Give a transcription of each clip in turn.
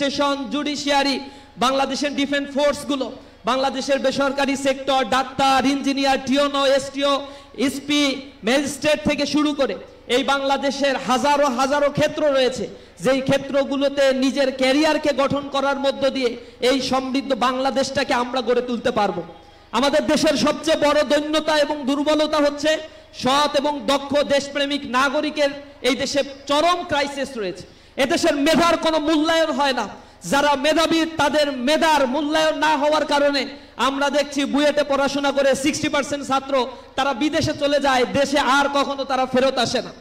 Station, judiciary, বাংলাদেশের defence ফোর্সগুলো, বাংলাদেশের বেসরকারি sector, doctor, engineer, টিওনো, এসটিও, SP, magistrate থেকে শুরু করে এই বাংলাদেশের হাজারো হাজারো ক্ষেত্র রয়েছে, যেই ক্ষেত্রগুলোতে নিজের ক্যারিয়ারকে গঠন করার মধ্য দিয়ে এই সমৃদ্ধ বাংলাদেশটাকে আমরা গড়ে তুলতে পারবো। আমাদের দেশের সবচেয়ে বড় দৈন্যতা এবং দুর্বলতা হচ্ছে সৎ এবং দক্ষ দেশপ্রেমিক নাগরিকের এই দেশে চরম ক্রাইসিস রয়েছে। এদেশের মেধার কোনো মূল্যায়ন হয় না। যারা মেধাবী তাদের মেধার মূল্যায়ন না হওয়ার কারণে আমরা দেখছি বুয়েটে পড়াশোনা করে 60% ছাত্র তারা বিদেশে চলে যায়, দেশে আর কখনো তারা ফেরত আসে না।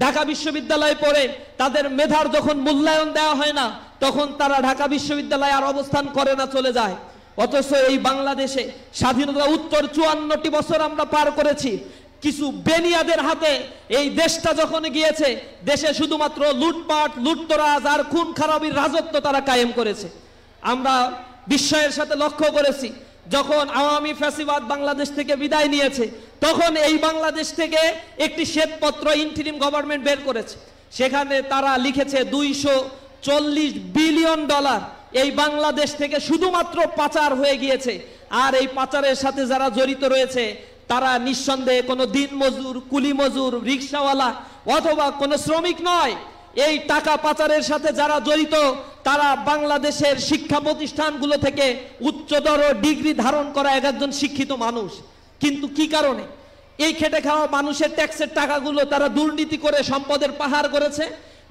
ঢাকা বিশ্ববিদ্যালয়ে পড়ে তাদের মেধার যখন মূল্যায়ন দেওয়া হয় না, তখন তারা ঢাকা বিশ্ববিদ্যালয়ে আর অবস্থান করে না, চলে যায়। অথচ এই বাংলাদেশে স্বাধীনতা উত্তর 54টি বছর আমরা পার করেছি। কিছু বেনিয়াদের হাতে এই দেশটা যখন গিয়েছে, দেশে শুধুমাত্র লুটপাট, লুটতরাজ আর খুন খারাপির রাজত্ব তারা কায়েম করেছে। আমরা বিস্ময়ের সাথে লক্ষ্য করেছি, যখন আওয়ামী ফ্যাসিবাদ বাংলাদেশ থেকে বিদায় নিয়েছে, তখন এই বাংলাদেশ থেকে একটি শ্বেতপত্র ইন্টারিম গভর্নমেন্ট বের করেছে। সেখানে তারা লিখেছে 240 বিলিয়ন ডলার এই বাংলাদেশ থেকে শুধুমাত্র পাচার হয়ে গিয়েছে। আর এই পাচারের সাথে যারা জড়িত রয়েছে তারা নিঃসন্দেহে কোনো দিন মজুর, কুলি মজুর, রিক্সাওয়ালা অথবা কোনো শ্রমিক নয়। এই টাকা পাচারের সাথে যারা জড়িত তারা বাংলাদেশের শিক্ষা প্রতিষ্ঠানগুলো থেকে উচ্চতর ডিগ্রি ধারণ করা একজন শিক্ষিত মানুষ। কিন্তু কি কারণে এই খেটে খাওয়া মানুষের ট্যাক্সের টাকাগুলো তারা দুর্নীতি করে সম্পদের পাহাড় করেছে,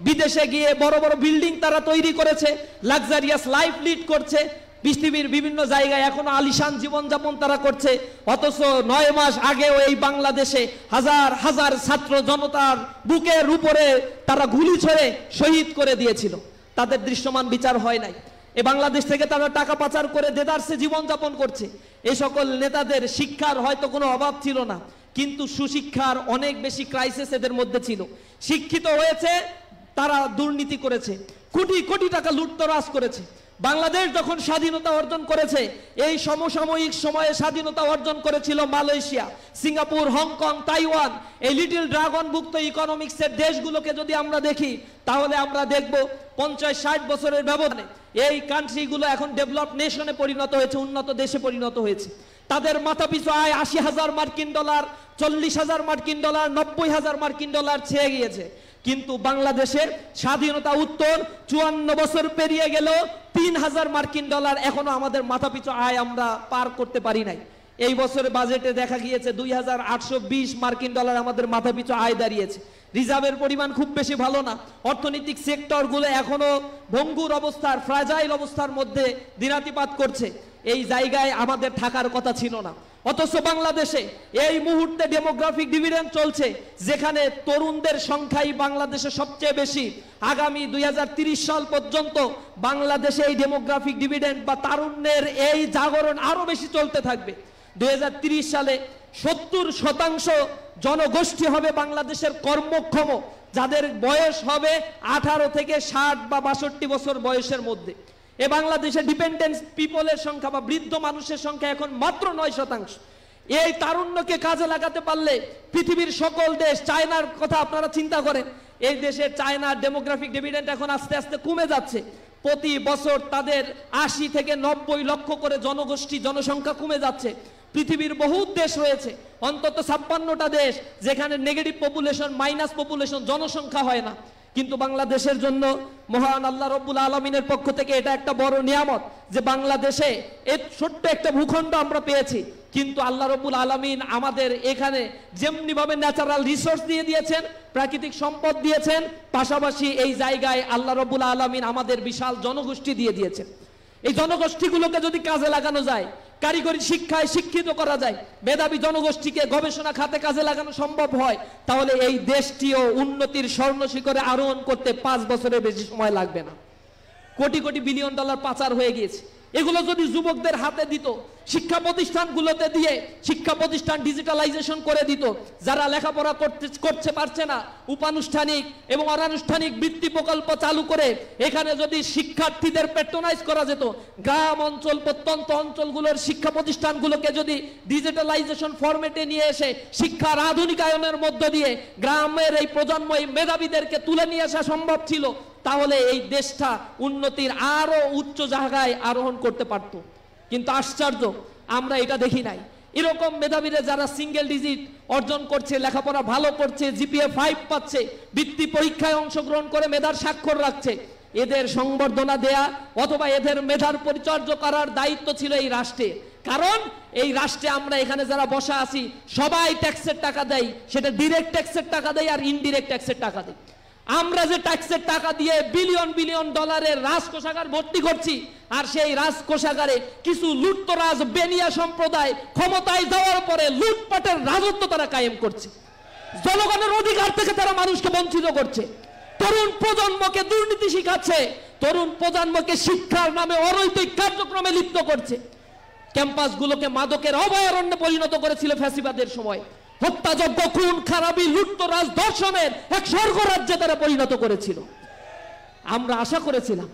বিদেশে গিয়ে বড় বড় বিল্ডিং তারা তৈরি করেছে, লাক্সারিয়াস লাইফ লিড করছে, পৃথিবীর বিভিন্ন জায়গায় এখনো আলিশান জীবনযাপন তারা করছে। অথচ 9 মাস আগেও এই বাংলাদেশে হাজার হাজার ছাত্র জনতার বুকের উপরে তারা গুলি ছড়ে শহীদ করে দিয়েছিল, তাদের দৃশ্যমান বিচার হয় নাই। এই বাংলাদেশ থেকে তারা টাকা পাচার করে দেদারসে জীবনযাপন করছে। এই সকল নেতাদের শিক্ষার হয়তো কোনো অভাব ছিল না, কিন্তু সুশিক্ষার অনেক বেশি ক্রাইসিস এদের মধ্যে ছিল। শিক্ষিত হয়েছে, তারা দুর্নীতি করেছে, কোটি কোটি টাকা লুটতরাজ করেছে। বাংলাদেশ যখন স্বাধীনতা অর্জন করেছে, এই সমসাময়িক সময়ে স্বাধীনতা অর্জন করেছিল মালয়েশিয়া, সিঙ্গাপুর, হংকং, তাইওয়ান। এই লিটল ড্রাগন ভুক্ত ইকোনমিক্সের দেশগুলোকে যদি আমরা দেখি, তাহলে আমরা দেখব 50-60 বছরের ব্যবধানে এই কান্ট্রিগুলো এখন ডেভেলপড নেশনে পরিণত হয়েছে, উন্নত দেশে পরিণত হয়েছে। তাদের মাথাপিছু আয় 80,000 মার্কিন ডলার, 40,000 মার্কিন ডলার, 90,000 মার্কিন ডলার ছেয়ে গিয়েছে। কিন্তু বাংলাদেশের স্বাধীনতা উত্তর 54 বছর পেরিয়ে গেল, 3,000 মার্কিন ডলার এখনো আমাদের মাথাপিছু আয় আমরা পার করতে পারি নাই। এই বছরের বাজেটে দেখা গিয়েছে 2,820 মার্কিন ডলার আমাদের মাথাপিছু আয় দাঁড়িয়েছে। রিজার্ভের পরিমাণ খুব বেশি ভালো না। অর্থনৈতিক সেক্টরগুলো এখনো ভঙ্গুর অবস্থার, ফ্রাজাইল অবস্থার মধ্যে দিনাতিপাত করছে। এই জায়গায় আমাদের থাকার কথা ছিল না। অথচ বাংলাদেশে এই মুহূর্তে ডেমোগ্রাফিক ডিভিডেন্ড চলছে, যেখানে তরুণদের সংখ্যাই বাংলাদেশে সবচেয়ে বেশি। আগামী 2030 সাল পর্যন্ত বাংলাদেশে এই ডেমোগ্রাফিক ডিভিডেন্ড বা তারুণ্যের এই জাগরণ আরো বেশি চলতে থাকবে। 2030 সালে 70% জনগোষ্ঠী হবে বাংলাদেশের কর্মক্ষম, যাদের বয়স হবে 18 থেকে 60 বা 62 বছর বয়সের মধ্যে। এ বাংলাদেশে ডিপেন্ডেন্ট পিপলের সংখ্যা বা বৃদ্ধ মানুষের সংখ্যা এখন মাত্র 9%। এই তারুণ্যকে কাজে লাগাতে পারলে পৃথিবীর সকল দেশ, চায়নার কথা আপনারা চিন্তা করেন, এই দেশের চায়নার ডেমোগ্রাফিক ডিভিডেন্ড এখন আস্তে আস্তে কমে যাচ্ছে। প্রতি বছর তাদের 80 থেকে 90 লক্ষ করে জনসংখ্যা কমে যাচ্ছে। পৃথিবীর বহু দেশ রয়েছে, অন্তত 56টা দেশ, যেখানে নেগেটিভ পপুলেশন, মাইনাস পপুলেশন, জনসংখ্যা হয় না। কিন্তু বাংলাদেশের জন্য মহান আল্লাহ রব্বুল আলমিনের পক্ষ থেকে এটা একটা বড় নিয়ামত যে বাংলাদেশে এই ছোট্ট একটা ভূখণ্ড আমরা পেয়েছি। কিন্তু আল্লাহ রব্বুল আলমিন আমাদের এখানে যেমনিভাবে ন্যাচারাল রিসোর্স দিয়ে দিয়েছেন, প্রাকৃতিক সম্পদ দিয়েছেন, পাশাপাশি এই জায়গায় আল্লাহ রব্বুল আলমিন আমাদের বিশাল জনগোষ্ঠী দিয়ে দিয়েছেন। এই জনগোষ্ঠীগুলোকে যদি কাজে লাগানো যায়, কারিগরি শিক্ষায় শিক্ষিত করা যায়, মেধাবী জনগোষ্ঠীকে গবেষণা খাতে কাজে লাগানো সম্ভব হয়, তাহলে এই দেশটিও উন্নতির স্বর্ণ শিখরে আরোহণ করতে 5 বছরের বেশি সময় লাগবে না। কোটি কোটি বিলিয়ন ডলার পাচার হয়ে গিয়েছে। এগুলো যদি যুবকদের হাতে দিত, শিক্ষা প্রতিষ্ঠানগুলোতে দিয়ে শিক্ষা প্রতিষ্ঠান ডিজিটালাইজেশন করে দিত। যারা লেখাপড়া করতে পারছে না, উপানুষ্ঠানিক এবং অনানুষ্ঠানিক বৃত্তি প্রকল্প চালু করে এখানে যদি শিক্ষার্থীদের প্যাট্রোনাইজ করা যেত, গ্রাম অঞ্চল প্রত্যন্ত অঞ্চলগুলোর শিক্ষা প্রতিষ্ঠানগুলোকে যদি ডিজিটালাইজেশন ফরম্যাটে নিয়ে এসে শিক্ষার আধুনিকায়নের মধ্য দিয়ে গ্রামের এই প্রজন্ম, এই মেধাবীদেরকে তুলে নিয়ে আসা সম্ভব ছিল, তাহলে এই দেশটা উন্নতির আরো উচ্চ জায়গায় আরোহণ করতে পারত। কিন্তু আশ্চর্য, আমরা এটা দেখি নাই। এরকম মেধাবীরা যারা সিঙ্গেল ডিজিট অর্জন করছে, লেখাপড়া ভালো করছে, জিপিএ 5 পাচ্ছে, বৃত্তি পরীক্ষায় অংশগ্রহণ করে মেধার স্বাক্ষর রাখছে, এদের সংবর্ধনা দেয়া অথবা এদের মেধার পরিচর্যা করার দায়িত্ব ছিল এই রাষ্ট্রে। কারণ এই রাষ্ট্রে আমরা এখানে যারা বসা আছি সবাই ট্যাক্সের টাকা দেয়, সেটা ডিরেক্ট ট্যাক্সের টাকা দেয় আর ইনডিরেক্ট ট্যাক্সের টাকা দেয়। আমরা যে ট্যাক্সের টাকা দিয়ে বিলিয়ন বিলিয়ন ডলারের রাজকোষাগার ভর্তি করছি, আর সেই রাজকোষাগারে কিছু লুটতরাজ বেনিয়া সম্প্রদায় ক্ষমতায় যাওয়ার পরে লুটপাটের রাজত্ব তারা কায়েম করছে। জনগণের অধিকার থেকে তারা মানুষকে বঞ্চিত করছে, তরুণ প্রজন্মকে দুর্নীতি শিখাচ্ছে, তরুণ প্রজন্মকে শিক্ষার নামে অনৈতিক কার্যক্রমে লিপ্ত করছে। ক্যাম্পাসগুলোকে মাদকের অভয়ারণ্যে পরিণত করেছিল ফ্যাসিবাদের সময়। হত্যাযজ্ঞ, খুন খারাপি, লুটতরাজ, ধর্ষণের এক স্বর্গরাজ্যে তারা পরিণত করেছিল। আমরা আশা করেছিলাম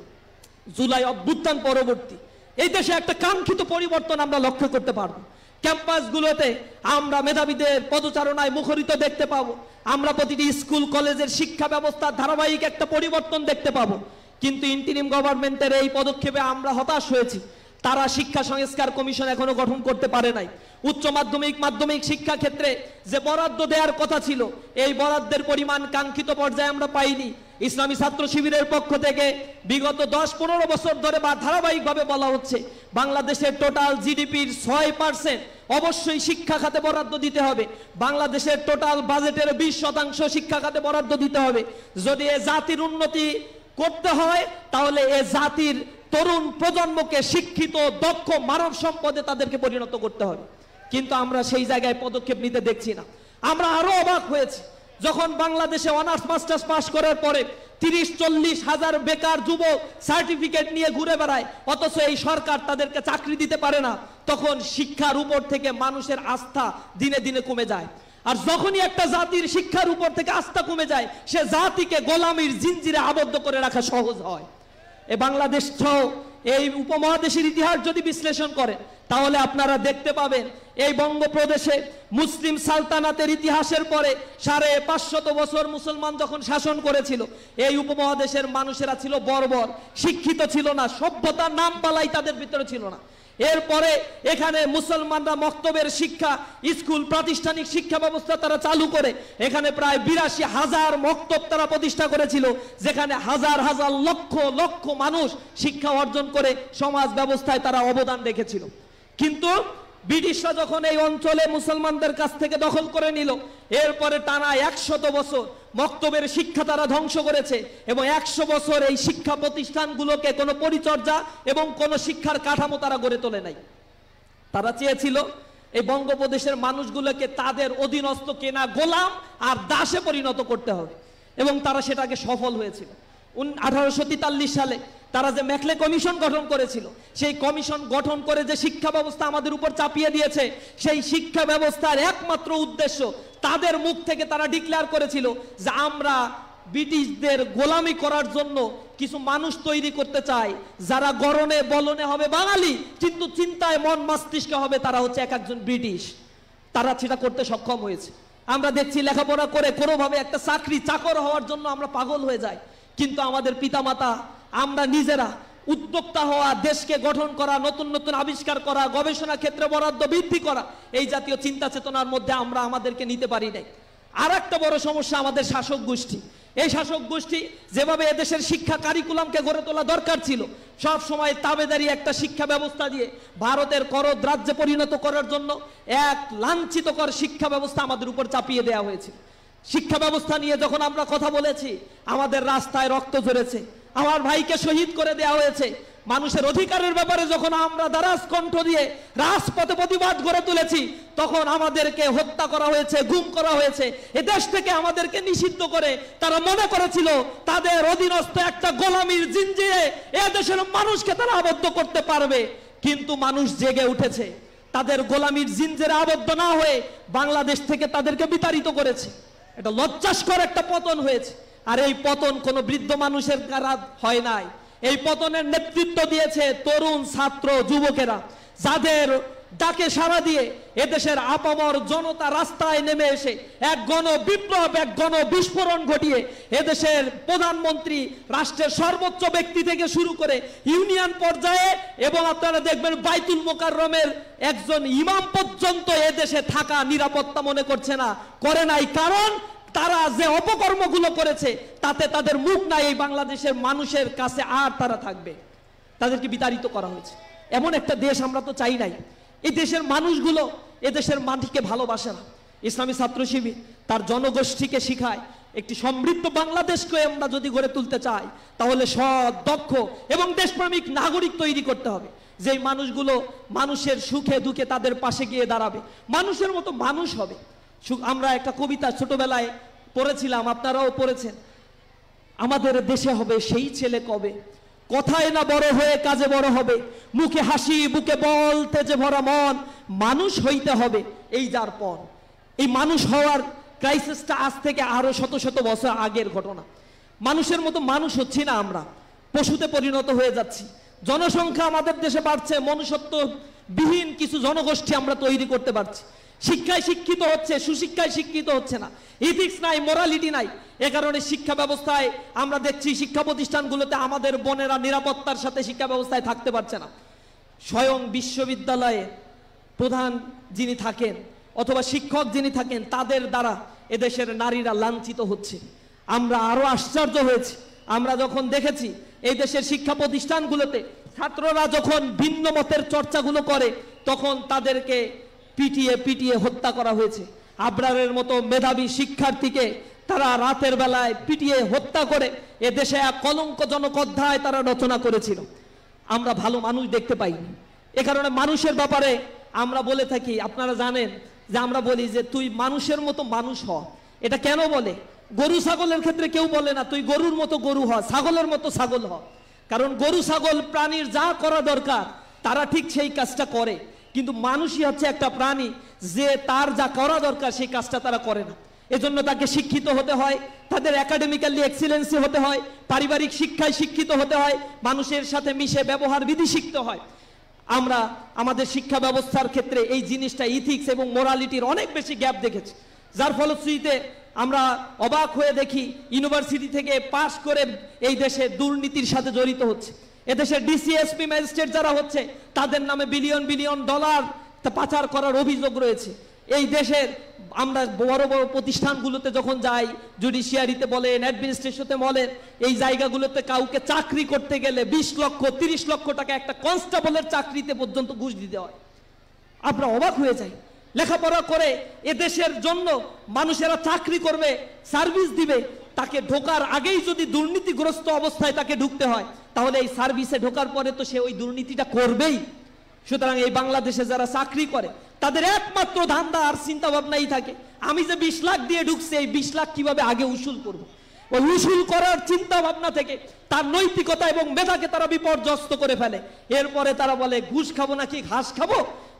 জুলাই অভ্যুত্থান পরবর্তী এই দেশে একটা কাঙ্ক্ষিত পরিবর্তন আমরা লক্ষ্য করতে পারবো। ক্যাম্পাসগুলোতে আমরা মেধাবীদের পদচারণায় মুখরিত দেখতে পাবো, আমরা প্রতিটি স্কুল কলেজের শিক্ষা ব্যবস্থার ধারাবাহিক একটা পরিবর্তন দেখতে পাবো। কিন্তু ইন্টিরিম গভর্নমেন্টের এই পদক্ষেপে আমরা হতাশ হয়েছি। তারা শিক্ষা সংস্কার কমিশন এখনো গঠন করতে পারে নাই। উচ্চ মাধ্যমিক, মাধ্যমিক শিক্ষা ক্ষেত্রে যে বরাদ্দ দেওয়ার কথা ছিল, এই বরাদ্দের পরিমাণ কাঙ্ক্ষিত পর্যায়ে আমরা পাইনি। ইসলামী ছাত্র শিবিরের পক্ষ থেকে বিগত 10-15 বছর ধরে বা ধারাবাহিকভাবে বলা হচ্ছে বাংলাদেশের টোটাল জিডিপির 6% অবশ্যই শিক্ষা খাতে বরাদ্দ দিতে হবে। বাংলাদেশের টোটাল বাজেটের 20% শিক্ষা খাতে বরাদ্দ দিতে হবে। যদি এ জাতির উন্নতি করতে হয় তাহলে এ জাতির তরুণ প্রজন্মকে শিক্ষিত, দক্ষ মানব সম্পদে তাদেরকে পরিণত করতে হবে। কিন্তু আমরা সেই জায়গায় পদক্ষেপ নিতে দেখছি না। আমরা আরো অবাক হয়েছি যখন বাংলাদেশে অনার্স মাস্টার্স পাস করার পরে 30-40 হাজার বেকার যুবক সার্টিফিকেট নিয়ে ঘুরে বেড়ায়, অথচ এই সরকার তাদেরকে চাকরি দিতে পারে না। তখন শিক্ষার উপর থেকে মানুষের আস্থা দিনে দিনে কমে যায়। আর যখনই একটা জাতির শিক্ষার উপর থেকে আস্থা কমে যায়, সে জাতিকে গোলামির জিনজিরে আবদ্ধ করে রাখা সহজ হয়। এ বাংলাদেশ সহ এই উপমহাদেশের ইতিহাস যদি বিশ্লেষণ করেন তাহলে আপনারা দেখতে পাবেন এই বঙ্গপ্রদেশে মুসলিম সালতানাতের ইতিহাসের পরে 550 বছর মুসলমান যখন শাসন করেছিল, এই উপমহাদেশের মানুষেরা ছিল বর্বর, শিক্ষিত ছিল না, সভ্যতার নাম পালাই তাদের ভিতরে ছিল না। এরপরে এখানে মুসলমানরা মক্তবের শিক্ষা, স্কুল, প্রাতিষ্ঠানিক শিক্ষা ব্যবস্থা তারা চালু করে এখানে প্রায় 82,000 মক্তব তারা প্রতিষ্ঠা করেছিল, যেখানে হাজার হাজার লক্ষ লক্ষ মানুষ শিক্ষা অর্জন করে সমাজ ব্যবস্থায় তারা অবদান রেখেছিল। কিন্তু ব্রিটিশরা যখন এই অঞ্চলে মুসলমানদের কাছ থেকে দখল করে নিল, এরপরে টানা 100 বছর মক্তবের শিক্ষা তারা ধ্বংস করেছে এবং 100 বছর এই শিক্ষা প্রতিষ্ঠানগুলোকে কোনো পরিচর্যা এবং কোনো শিক্ষার কাঠামো তারা গড়ে তোলে নাই। তারা চেয়েছিল এই বঙ্গপ্রদেশের মানুষগুলোকে তাদের অধীনস্থ, কেনা গোলাম আর দাসে পরিণত করতে হবে, এবং তারা সেটাকে সফল হয়েছিল। 1843 সালে তারা যে ম্যাকলে কমিশন গঠন করেছিল, সেই কমিশন গঠন করে যে শিক্ষা ব্যবস্থা আমাদের উপর চাপিয়ে দিয়েছে, সেই শিক্ষা ব্যবস্থার একমাত্র উদ্দেশ্য, তাদের মুখ থেকে তারা ডিক্লেয়ার করেছিল যে আমরা ব্রিটিশদের গোলামি করার জন্য কিছু মানুষ তৈরি করতে চাই, যারা গরনে বলনে হবে বাঙালি, কিন্তু চিন্তায় মন মস্তিষ্কে হবে তারা হচ্ছে একজন ব্রিটিশ। তারা সেটা করতে সক্ষম হয়েছে। আমরা দেখছি লেখাপড়া করে কোনোভাবে একটা চাকরি, চাকর হওয়ার জন্য আমরা পাগল হয়ে যাই, কিন্তু আমাদের পিতামাতা, আমরা নিজেরা উদ্যোক্তা হওয়া, দেশকে গঠন করা, নতুন নতুন আবিষ্কার করা, গবেষণা ক্ষেত্রে বরাদ্দ বৃদ্ধি করা, এই জাতীয় চিন্তা চেতনার মধ্যে আমরা আমাদেরকে নিতে পারি নাই। আর একটা বড় সমস্যা আমাদের শাসক গোষ্ঠী। এই শাসক গোষ্ঠী যেভাবে এদেশের শিক্ষা কারিকুলামকে গড়ে তোলা দরকার ছিল, সব সময় তাবেদারি একটা শিক্ষা ব্যবস্থা দিয়ে ভারতের করদ রাজ্যে পরিণত করার জন্য এক লাঞ্ছিতকর শিক্ষা ব্যবস্থা আমাদের উপর চাপিয়ে দেওয়া হয়েছে। শিক্ষা ব্যবস্থা নিয়ে যখন আমরা কথা বলেছি, আমাদের রাস্তায় রক্ত ঝরেছে, আমার ভাইকে শহীদ করে দেওয়া হয়েছে। মানুষের অধিকারের ব্যাপারে যখন আমরা দারাজ কণ্ঠ দিয়ে রাজপথে প্রতিবাদ গড়ে তুলেছি, তখন আমাদেরকে হত্যা করা হয়েছে, গুম করা হয়েছে। এ দেশ থেকে আমাদেরকে নিষিদ্ধ করে তারা মনে করেছিল তাদের অধীনস্থ একটা গোলামির জিনজিরে এ দেশের মানুষকে তারা আবদ্ধ করতে পারবে। কিন্তু মানুষ জেগে উঠেছে, তাদের গোলামির জিনজেরে আবদ্ধ না হয়ে বাংলাদেশ থেকে তাদেরকে বিতাড়িত করেছে। এটা লজ্জাস্কর একটা পতন হয়েছে। আর এই পতন কোনো বৃদ্ধ মানুষের দ্বারা হয় নাই। এই পতনের নেতৃত্ব দিয়েছে তরুণ ছাত্র যুবকেরা, যাদের ডাকে সাড়া দিয়ে এদেশের আপামর জনতা রাস্তায় নেমে এসে এক গণ বিপ্লব, এক গণ বিস্ফোরণ ঘটিয়ে এদেশের প্রধানমন্ত্রী, রাষ্ট্রের সর্বোচ্চ ব্যক্তি থেকে শুরু করে ইউনিয়ন পর্যায়ে এবং আপনারা দেখবেন বাইতুল মোকাররমের একজন ইমাম পর্যন্ত এদেশে থাকা নিরাপত্তা মনে করছে না, করে নাই। কারণ তারা যে অপকর্মগুলো করেছে তাতে তাদের মুখ নাই এই বাংলাদেশের মানুষের কাছে, আর তারা থাকবে। তাদেরকে বিতাড়িত করা হয়েছে। এমন একটা দেশ আমরা তো চাই নাই। এই দেশের মানুষগুলো এদেশের মাটিকে ভালোবাসে না। ইসলামী ছাত্র শিবির তার জনগোষ্ঠীকে শিখায় একটি সমৃদ্ধ বাংলাদেশকে আমরা যদি গড়ে তুলতে চাই তাহলে সৎ, দক্ষ এবং দেশপ্রেমিক নাগরিক তৈরি করতে হবে, যেই মানুষগুলো মানুষের সুখে দুঃখে তাদের পাশে গিয়ে দাঁড়াবে, মানুষের মতো মানুষ হবে। আমরা একটা কবিতা ছোটবেলায় পড়েছিলাম, আপনারাও পড়েছেন, আমাদের দেশে হবে সেই ছেলে কবে, কথায় না বড় হয়ে কাজে বড় হবে, মুখে হাসি বুকে বল তেজে ভরা মন, মানুষ হইতে হবে এই যার পর। এই মানুষ হওয়ার ক্রাইসিসটা আজ থেকে আরো শত শত বছর আগের ঘটনা। মানুষের মতো মানুষ হচ্ছি না, আমরা পশুতে পরিণত হয়ে যাচ্ছি। জনসংখ্যা আমাদের দেশে বাড়ছে, মনুষ্যত্ববিহীন কিছু জনগোষ্ঠী আমরা তৈরি করতে পারছি। শিক্ষায় শিক্ষিত হচ্ছে, সুশিক্ষায় শিক্ষিত হচ্ছে না, ইথিক্স নাই, মোরালিটি নাই। এ কারণে শিক্ষা ব্যবস্থায় আমরা দেখছি শিক্ষা প্রতিষ্ঠানগুলোতে আমাদের বোনেরা নিরাপত্তার সাথে শিক্ষা ব্যবস্থায় থাকতে পারছে না। স্বয়ং বিশ্ববিদ্যালয়ে প্রধান যিনি থাকেন অথবা শিক্ষক যিনি থাকেন তাদের দ্বারা এদেশের নারীরা লাঞ্ছিত হচ্ছে। আমরা আরো আশ্চর্য হয়েছি আমরা যখন দেখেছি এই দেশের শিক্ষা প্রতিষ্ঠানগুলোতে ছাত্ররা যখন ভিন্ন মতের চর্চাগুলো করে তখন তাদেরকে পিটিয়ে পিটিয়ে হত্যা করা হয়েছে। আবরারের মতো মেধাবী শিক্ষার্থীকে তারা রাতের বেলায় পিটিয়ে হত্যা করে এ দেশে এক কলঙ্কজনক অধ্যায় তারা রচনা করেছিল। আমরা ভালো মানুষ দেখতে পাইনি। এ কারণে মানুষের ব্যাপারে আমরা বলে থাকি, আপনারা জানেন যে আমরা বলি যে তুই মানুষের মতো মানুষ হ। এটা কেন বলে? গরু ছাগলের ক্ষেত্রে কেউ বলে না তুই গরুর মতো গরু হ, ছাগলের মতো ছাগল হ। কারণ গরু ছাগল প্রাণীর যা করা দরকার তারা ঠিক সেই কাজটা করে, কিন্তু মানুষই হচ্ছে একটা প্রাণী যে তার যা করা দরকার সেই কাজটা তারা করে না। এজন্য তাকে শিক্ষিত হতে হয়, তাদের একাডেমিক্যালি এক্সিলেন্সি হতে হয়, পারিবারিক শিক্ষায় শিক্ষিত হতে হয়, মানুষের সাথে মিশে ব্যবহার বিধি শিখতে হয়। আমরা আমাদের শিক্ষা ব্যবস্থার ক্ষেত্রে এই জিনিসটা ইথিক্স এবং মোরালিটির অনেক বেশি গ্যাপ দেখেছি, যার ফলশ্রুতিতে আমরা অবাক হয়ে দেখি ইউনিভার্সিটি থেকে পাশ করে এই দেশে দুর্নীতির সাথে জড়িত হচ্ছে। এদেশের ডিসিএসপি ম্যাজিস্ট্রেট যারা হচ্ছে তাদের নামে বিলিয়ন বিলিয়ন ডলার পাচার করার অভিযোগ রয়েছে। এই দেশের আমরা বড় বড় প্রতিষ্ঠানগুলোতে যখন যাই, জুডিশিয়ারিতে বলেন, অ্যাডমিনিস্ট্রেশনে বলেন, এই জায়গাগুলোতে কাউকে চাকরি করতে গেলে 20 লক্ষ 30 লক্ষ টাকা একটা কনস্টেবলের চাকরিতে পর্যন্ত ঘুষ দিতে হয়। আমরা অবাক হয়ে যাই। লেখাপড়া করে এদেশের জন্য মানুষেরা চাকরি করবে, সার্ভিস দিবে, তাকে ঢোকার আগেই যদি দুর্নীতিগ্রস্ত অবস্থায় তাকে ঢুকতে হয় তাহলে এই সার্ভিসে ঢোকার পরে তো সে ওই দুর্নীতিটা করবেই। সুতরাং এই বাংলাদেশে যারা চাকরি করে তাদের একমাত্র ধান্দা আর চিন্তা ভাবনাই থাকে আমি যে 20 লাখ দিয়ে ঢুকছি এই 20 লাখ কিভাবে আগে উসুল করব। ওই উসুল করার চিন্তা ভাবনা থেকে তার নৈতিকতা এবং মেধাকে তারা বিপর্যস্ত করে ফেলে। এরপরে তারা বলে ঘুষ খাবো নাকি ঘাস খাবো,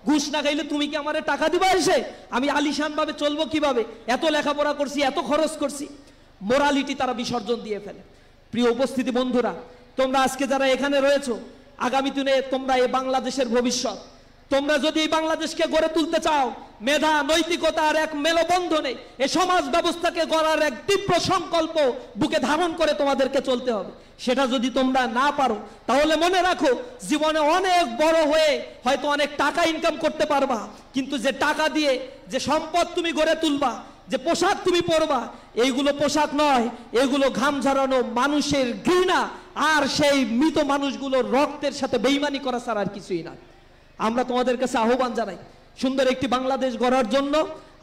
ঘুষ না খাইলে তুমি কি আমারে টাকা দিবা এসে, আমি আলিশান ভাবে চলবো কিভাবে, এত লেখাপড়া করছি এত খরচ করছি। মোরালিটি তারা বিসর্জন দিয়ে ফেলে। প্রিয় উপস্থিতি বন্ধুরা, তোমরা আজকে যারা এখানে রয়েছো, আগামী দিনে তোমরা এই বাংলাদেশের ভবিষ্যৎ। তোমরা যদি এই বাংলাদেশকে গড়ে তুলতে চাও মেধা নৈতিকতার এক মেলবন্ধনে এই সমাজ ব্যবস্থাকে গড়ার এক তীব্র সংকল্প বুকে ধারণ করে তোমাদেরকে চলতে হবে। সেটা যদি তোমরা না পারো তাহলে মনে রাখো জীবনে অনেক বড় হয়ে হয়তো অনেক টাকা ইনকাম করতে পারবা, কিন্তু যে টাকা দিয়ে যে সম্পদ তুমি গড়ে তুলবা, যে পোশাক তুমি পরবা, এইগুলো পোশাক নয়, এগুলো ঘাম ঝরানো মানুষের ঘৃণা আর সেই মৃত মানুষগুলোর রক্তের সাথে বেইমানি করা ছাড়া আর কিছুই না। আমরা তোমাদের কাছে আহ্বান জানাই সুন্দর একটি বাংলাদেশ গড়ার জন্য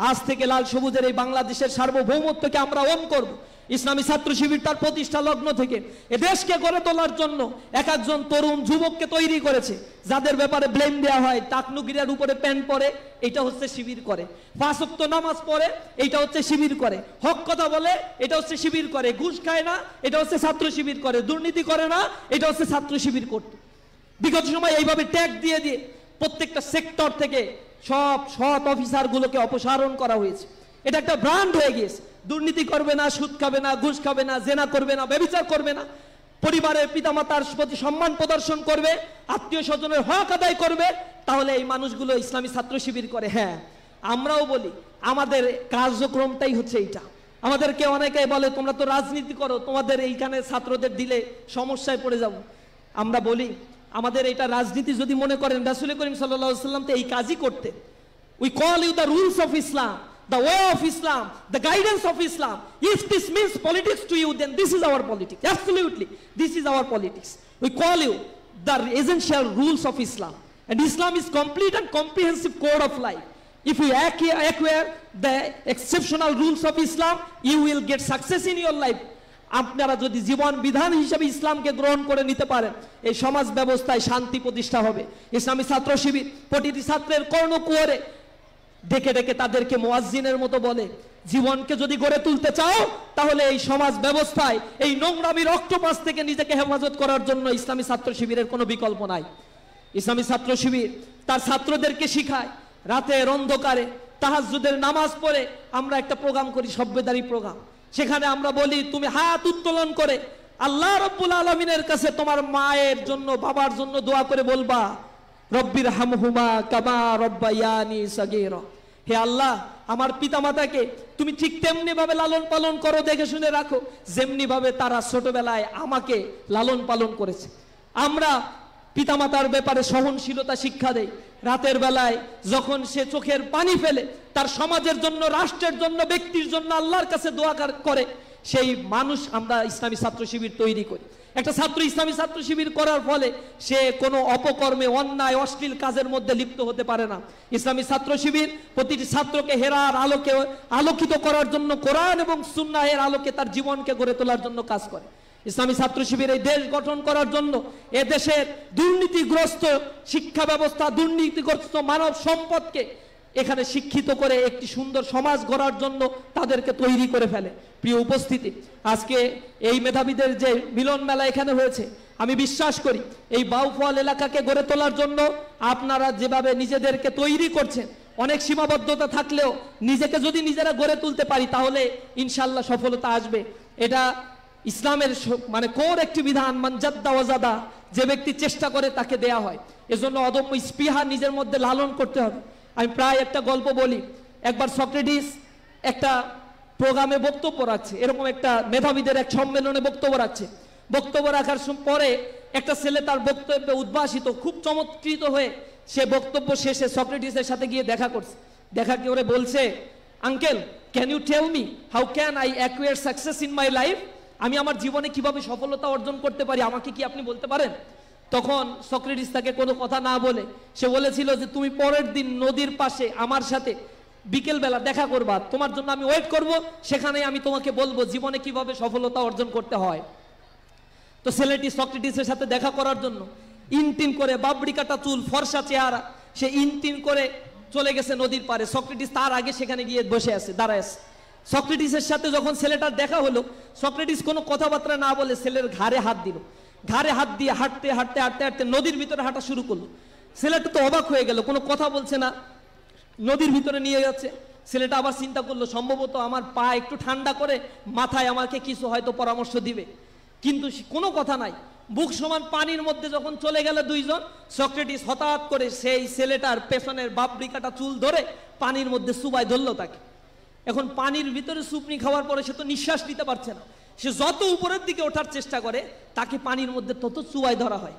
আজ থেকে লাল সবুজের এই বাংলাদেশের সার্বভৌমত্বকে আমরা ওন করব। ইসলামী ছাত্র শিবির তার প্রতিষ্ঠা লগ্ন থেকে এ দেশকে গড়ে তোলার জন্য এক একজন তরুণ যুবককে তৈরি করেছে, যাদের ব্যাপারে ব্লেম দেওয়া হয় টাকনুগিরার উপরে প্যান্ট পরে এটা হচ্ছে শিবির করে, 5 ওয়াক্ত নামাজ পড়ে এটা হচ্ছে শিবির করে, হক কথা বলে এটা হচ্ছে শিবির করে, ঘুষ খায় না এটা হচ্ছে ছাত্র শিবির করে, দুর্নীতি করে না এটা হচ্ছে ছাত্র শিবির করত। বিগত সময় এইভাবে ট্যাগ দিয়ে দিয়ে প্রত্যেকটা সেক্টর থেকে সব সৎ অফিসারগুলোকে অপসারণ করা হয়েছে। এটা একটা ব্র্যান্ড হয়ে গিয়েছে। দুর্নীতি করবে না, সুদ খাবে না, ঘুষ খাবে না, জেনা করবে না, ব্যভিচার করবে না, পরিবারের পিতামাতার প্রতি সম্মান প্রদর্শন করবে, আত্মীয় স্বজনের হক আদায় করবে, তাহলে এই মানুষগুলো ইসলামী ছাত্র শিবির করে। হ্যাঁ, আমরাও বলি আমাদের কার্যক্রমটাই হচ্ছে এইটা। আমাদেরকে অনেকে বলে তোমরা তো রাজনীতি করো, তোমাদের এইখানে ছাত্রদের দিলে সমস্যায় পড়ে যাব। আমরা বলি আমাদের এটা রাজনীতি যদি মনে করেন, রাসূল করিম সাল্লাল্লাহু আলাইহি ওয়াসাল্লাম তো এই কাজই করতে। We call you the rules of Islam, the way of Islam, the guidance of Islam. If this means politics to you, then this is our politics. Absolutely, this is our politics. We call you the essential rules of Islam, and Islam is complete and comprehensive code of life. If you acquire the exceptional rules of Islam, you will get success in your life. আপনারা যদি জীবন বিধান হিসেবে ইসলামকে গ্রহণ করে নিতে পারেন, এই সমাজ ব্যবস্থায় শান্তি প্রতিষ্ঠা হবে। ইসলামী ছাত্র শিবির প্রতিটি ছাত্রের কর্ণকুহরে ডেকে ডেকে তাদেরকে মুয়াজ্জিনের মতো বলে, জীবনকে যদি গড়ে তুলতে চাও তাহলে এই সমাজ ব্যবস্থায় এই নোংরামির অক্টোপাস থেকে নিজেকে হেফাজত করার জন্য ইসলামী ছাত্র শিবিরের কোনো বিকল্প নাই। ইসলামী ছাত্র শিবির তার ছাত্রদেরকে শিখায় রাতের অন্ধকারে তাহাজ্জুদের নামাজ পড়ে আমরা একটা প্রোগ্রাম করি, সভ্যদারি প্রোগ্রাম। সেখানে আমরা বলি তুমি হাত উত্তোলন করে আল্লাহ রাব্বুল আলামিনের কাছে তোমার মায়ের জন্য, বাবার জন্য দোয়া করে বলবা, রব্বির হামহুমা কামা রব্বায়ানি সাগীরা। হে আল্লাহ, আমার পিতামাতাকে তুমি ঠিক তেমনি ভাবে লালন পালন করো, দেখে শুনে রাখো যেমনি ভাবে তারা ছোটবেলায় আমাকে লালন পালন করেছে। আমরা পিতামাতার ব্যাপারে সহনশীলতা শিক্ষা দেই। রাতের বেলায় যখন সে চোখের পানি ফেলে তার সমাজের জন্য, রাষ্ট্রের জন্য, ব্যক্তির জন্য আল্লাহর কাছে দোয়া করে, সেই মানুষ আমরা ইসলামী ছাত্র শিবির তৈরি করি। একটা ছাত্র ইসলামী ছাত্র শিবির করার ফলে সে কোনো অপকর্মে, অন্যায়, অশ্লীল কাজের মধ্যে লিপ্ত হতে পারে না। ইসলামী ছাত্র শিবির প্রতিটি ছাত্রকে হেরার আলোকে আলোকিত করার জন্য, কোরআন এবং সুন্নাহের আলোকে তার জীবনকে গড়ে তোলার জন্য কাজ করে। ইসলামী ছাত্র শিবির এই দেশ গঠন করার জন্য, এ দেশের দুর্নীতিগ্রস্ত শিক্ষা ব্যবস্থা, দুর্নীতিগ্রস্ত মানব সম্পদকে এখানে শিক্ষিত করে একটি সুন্দর সমাজ গড়ার জন্য তাদেরকে তৈরি করে ফেলে। প্রিয় উপস্থিতি, আজকে এই মেধাবীদের যে মিলন মেলা এখানে হয়েছে, আমি বিশ্বাস করি এই বাউফল এলাকাকে গড়ে তোলার জন্য আপনারা যেভাবে নিজেদেরকে তৈরি করছেন, অনেক সীমাবদ্ধতা থাকলেও নিজেকে যদি নিজেরা গড়ে তুলতে পারি তাহলে ইনশাল্লাহ সফলতা আসবে। এটা ইসলামের মানে কোর একটি বিধান, মানজাদ্দা ওয়াজাদা, যে ব্যক্তি চেষ্টা করে তাকে দেয়া হয়। এজন্য অদম্য স্পৃহা নিজের মধ্যে লালন করতে হবে। আমি প্রায় একটা গল্প বলি। একবার সক্রেটিস একটা প্রোগ্রামে বক্তব্য রাখছে, এরকম একটা মেধাবীদের এক সম্মেলনে বক্তব্য রাখছে। বক্তব্য রাখার পরে একটা ছেলে তার বক্তব্যে উদ্ভাসিত, খুব চমৎকৃত হয়ে সে বক্তব্য শেষে সক্রেটিসের সাথে গিয়ে দেখা করছে। দেখা করে বলছে, uncle, can you tell me how can I acquire success in my life? আমি আমার জীবনে কিভাবে সফলতা অর্জন করতে পারি, আমাকে কি আপনি বলতে পারেন? তখন সক্রেটিস তাকে কোনো কথা না বলে সে বলেছিল যে তুমি পরের দিন নদীর পাশে আমার সাথে বিকেল বেলা দেখা করবা, তোমার জন্য আমি ওয়েট করব, সেখানে আমি তোমাকে বলবো জীবনে কিভাবে সফলতা অর্জন করতে হয়। তো ছেলেটি সক্রেটিসের সাথে দেখা করার জন্য ইনটিন করে, বাবরি কাটা চুল, ফর্সা চেহারা, সে ইনটিন করে চলে গেছে নদীর পারে। সক্রেটিস তার আগে সেখানে গিয়ে বসে আছে, দাঁড়ায় আছে। সক্রেটিসের সাথে যখন ছেলেটার দেখা হলো, সক্রেটিস কোনো কথাবার্তা না বলে ছেলের ঘাড়ে হাত দিল। ঘাড়ে হাত দিয়ে হাঁটতে হাঁটতে হাঁটতে হাঁটতে নদীর ভিতরে হাঁটা শুরু করলো। ছেলেটা তো অবাক হয়ে গেল, কোনো কথা বলছে না, নদীর ভিতরে নিয়ে যাচ্ছে। ছেলেটা আবার চিন্তা করলো সম্ভবত আমার পা একটু ঠান্ডা করে মাথায় আমাকে কিছু হয়তো পরামর্শ দিবে, কিন্তু কোনো কথা নাই। বুক সমান পানির মধ্যে যখন চলে গেল দুইজন, সক্রেটিস হঠাৎ করে সেই ছেলেটার পেছনের বাবরি কাটা চুল ধরে পানির মধ্যে চুবাই ধরলো তাকে। এখন পানির ভিতরে সুপনি খাওয়ার পরে সে তো নিঃশ্বাস নিতে পারছে না। সে যত উপরের দিকে ওঠার চেষ্টা করে তাকে পানির মধ্যে তত চুবাই ধরা হয়।